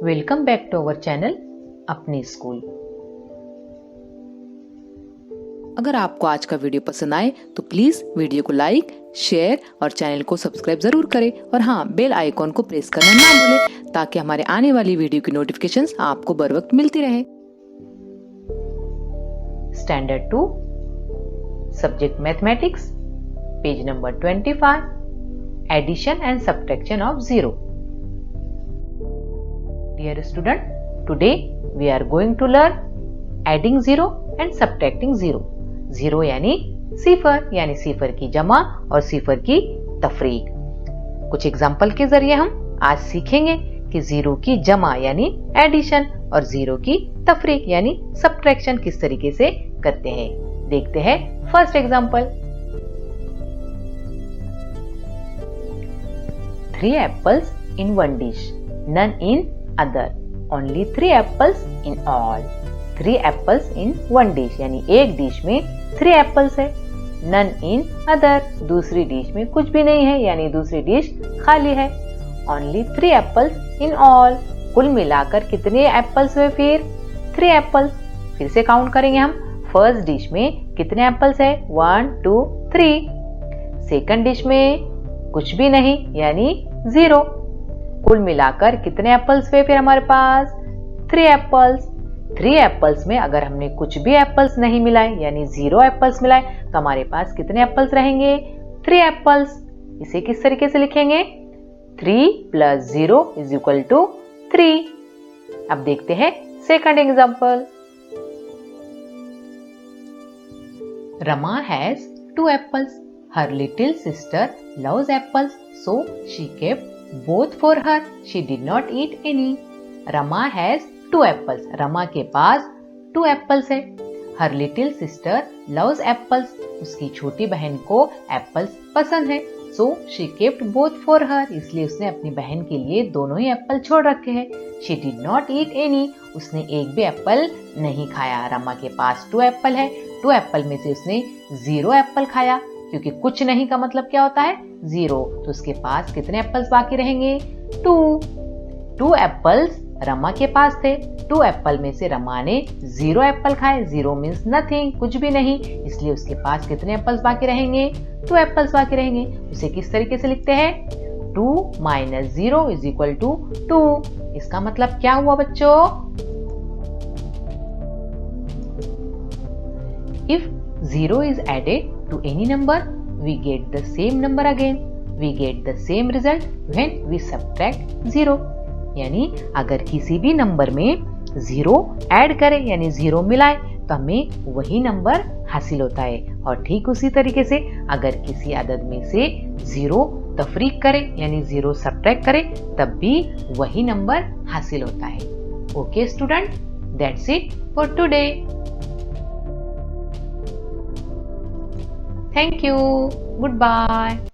Welcome back to our channel अपनी school. अगर आपको आज का वीडियो पसंद आए तो प्लीज वीडियो को लाइक, शेयर और चैनल को सब्सक्राइब जरूर करें और हाँ, बेल आइकॉन को प्रेस करना ना भूलें ताकि हमारे आने वाली वीडियो की नोटिफिकेशंस आपको बर वक्त मिलती रहे। Standard 2 subject mathematics, page number 25, addition and subtraction of zero. Dear student, today we are going to learn adding zero and subtracting zero. Zero यानी सिफर की जमा और सिफर की तफरीक। कुछ एग्जाम्पल के जरिए हम आज सीखेंगे कि जीरो की जमा यानी एडिशन और जीरो की तफरीक यानी सब्ट्रैक्शन किस तरीके से करते हैं। देखते हैं first example. 3 apples in one dish, none in other, only 3 apples in all. 3 apples in one dish यानी एक डिश में 3 एप्पल्स है। none in other दूसरी डिश में कुछ भी नहीं है यानी दूसरी डिश खाली है। only 3 apples in all कुल मिलाकर कितने एप्पल्स हुए फिर 3 एप्पल्स। फिर से काउंट करेंगे हम। फर्स्ट डिश में कितने एप्पल्स है 1 2 3। सेकंड डिश में कुछ भी नहीं यानी 0। कुल मिलाकर कितने एप्पल्स हुए फिर हमारे पास 3 एप्पल्स। 3 एप्पल्स में अगर हमने कुछ भी एप्पल्स नहीं मिलाए यानी 0 एप्पल्स मिलाए तो हमारे पास कितने एप्पल्स रहेंगे 3 एप्पल्स। इसे किस तरीके से लिखेंगे 3 + 0 = 3। अब देखते हैं second example. Rama has 2 apples. Her little sister loves apples, so she kept both for her. She did not eat any. Rama has 2 apples. Rama के पास 2 apples है। Her little sister loves apples. उसकी छोटी बहन को apples पसंद है। So she kept both for her. इसलिए उसने अपनी बहन के लिए दोनों ही एप्पल छोड़ रखे हैं। She did not eat any. उसने एक भी एप्पल नहीं खाया। रमा के पास 2 एप्पल है। 2 एप्पल में से उसने 0 एप्पल खाया क्योंकि कुछ नहीं का मतलब क्या होता है 0। तो उसके पास कितने एप्पल्स बाकी रहेंगे 2 एप्पल्स रमा के पास थे। 2 एप्पल में से रमा ने 0 एप्पल खाए। 0 मीन्स नथिंग, कुछ भी नहीं, इसलिए उसके पास कितने एप्पल्स बाकी रहेंगे 2 एप्पल्स बाकी रहेंगे। उसे किस तरीके से लिखते हैं 2 - 0 = 2। इसका मतलब क्या हुआ बच्चों If 0 is added to any number, we get the same number again. We get the same result when we subtract 0. यानी अगर किसी भी नंबर में 0 ऐड करें यानी 0 मिलाए तो हमें वही नंबर हासिल होता है। और ठीक उसी तरीके से अगर किसी अदद में से 0 तफरीक करें यानी 0 सब्ट्रैक्ट करें तब भी वही नंबर हासिल होता है। Okay student, that's it for today. Thank you. Goodbye.